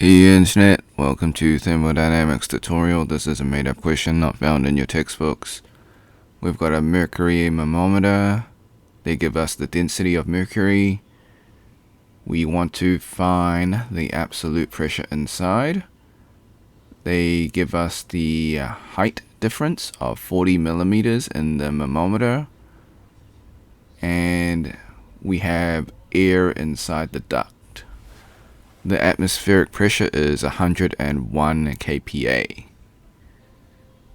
Hey Internet, welcome to Thermodynamics tutorial. This is a made-up question not found in your textbooks. We've got a mercury manometer. They give us the density of mercury. We want to find the absolute pressure inside. They give us the height difference of 40 millimeters in the manometer. And we have air inside the duct. The atmospheric pressure is 101 kPa.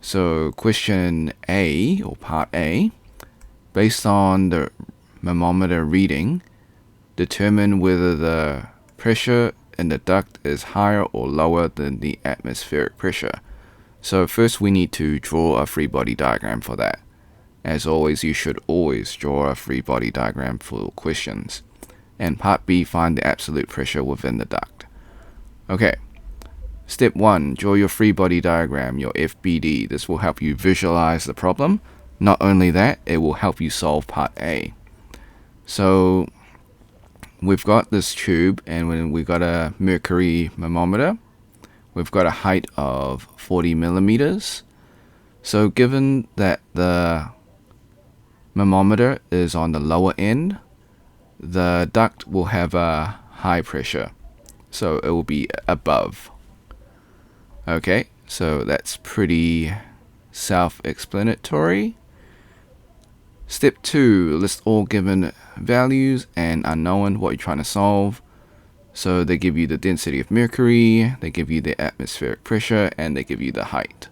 So question A, or part A, based on the manometer reading, determine whether the pressure in the duct is higher or lower than the atmospheric pressure. So first we need to draw a free body diagram for that. As always, you should always draw a free body diagram for questions. And part B, find the absolute pressure within the duct. Okay, step 1, draw your free body diagram, your FBD. This will help you visualize the problem. Not only that, it will help you solve part A. So we've got this tube, and when we've got a mercury manometer, we've got a height of 40 millimeters. So given that the manometer is on the lower end, the duct will have a high pressure, so it will be above. Okay, so that's pretty self-explanatory. Step 2, list all given values and unknown, what you're trying to solve. So they give you the density of mercury, they give you the atmospheric pressure, and they give you the height.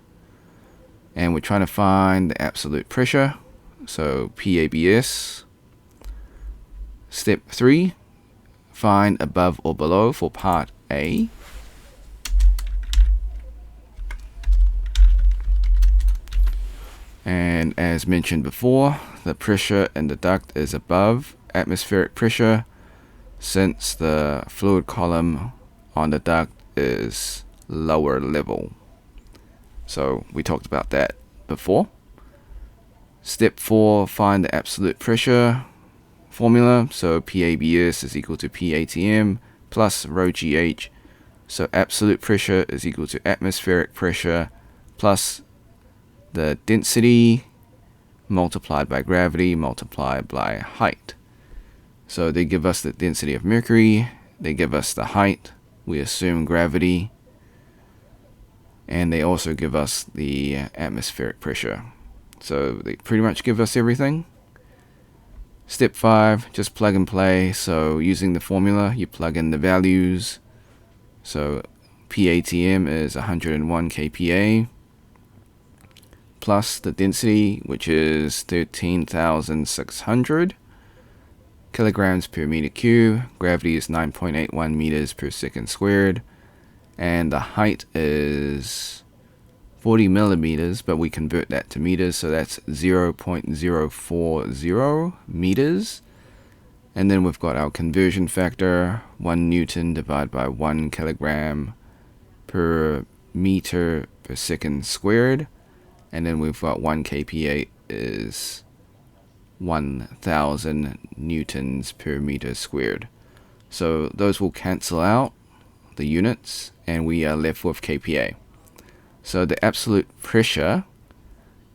And we're trying to find the absolute pressure, so PABS. Step 3, find above or below for part A. And as mentioned before, the pressure in the duct is above atmospheric pressure since the fluid column on the duct is lower level. So we talked about that before. Step 4, find the absolute pressure formula. So PABS is equal to PATM plus rho GH. So absolute pressure is equal to atmospheric pressure plus the density multiplied by gravity multiplied by height. So they give us the density of mercury, they give us the height, we assume gravity, and they also give us the atmospheric pressure. So they pretty much give us everything. Step 5, just plug and play. So using the formula, you plug in the values. So PATM is 101 kPa plus the density, which is 13,600 kilograms per meter cube. Gravity is 9.81 meters per second squared. And the height is 40 millimeters, but we convert that to meters, so that's 0.040 meters. And then we've got our conversion factor, 1 Newton divided by 1 kilogram per meter per second squared. And then we've got 1 kPa is 1,000 newtons per meter squared. So those will cancel out the units, and we are left with kPa. So the absolute pressure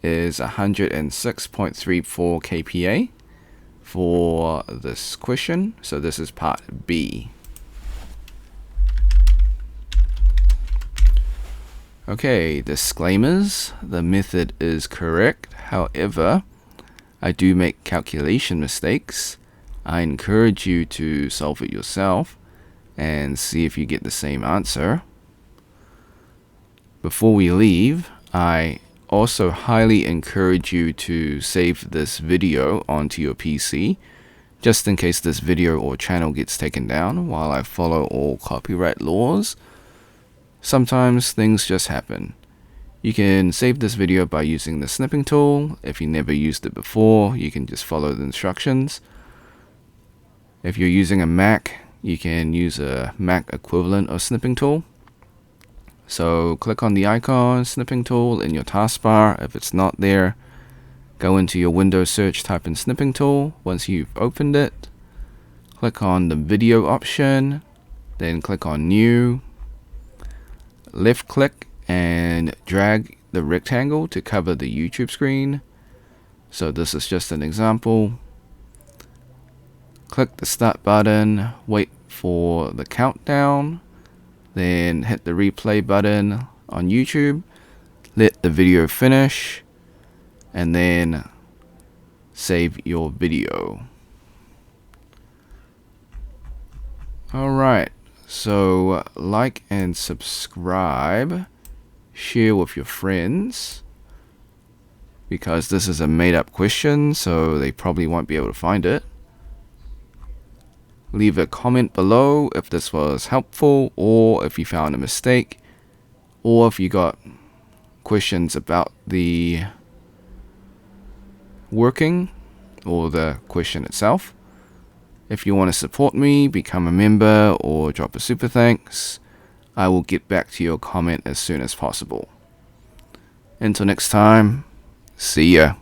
is 106.34 kPa for this question. So this is part B. Okay, disclaimers. The method is correct. However, I do make calculation mistakes. I encourage you to solve it yourself and see if you get the same answer. Before we leave, I also highly encourage you to save this video onto your PC, just in case this video or channel gets taken down while I follow all copyright laws. Sometimes things just happen. You can save this video by using the snipping tool. If you never used it before, you can just follow the instructions. If you're using a Mac, you can use a Mac equivalent of snipping tool. So click on the icon, snipping tool, in your taskbar. If it's not there, go into your Windows search, type in snipping tool. Once you've opened it, click on the video option, then click on new, left click and drag the rectangle to cover the YouTube screen. So this is just an example. Click the start button, wait for the countdown, then hit the replay button on YouTube, let the video finish, and then save your video. Alright, so like and subscribe, share with your friends, because this is a made up question, so they probably won't be able to find it. Leave a comment below if this was helpful, or if you found a mistake, or if you got questions about the working or the question itself. If you want to support me, become a member or drop a super thanks. I will get back to your comment as soon as possible. Until next time, see ya.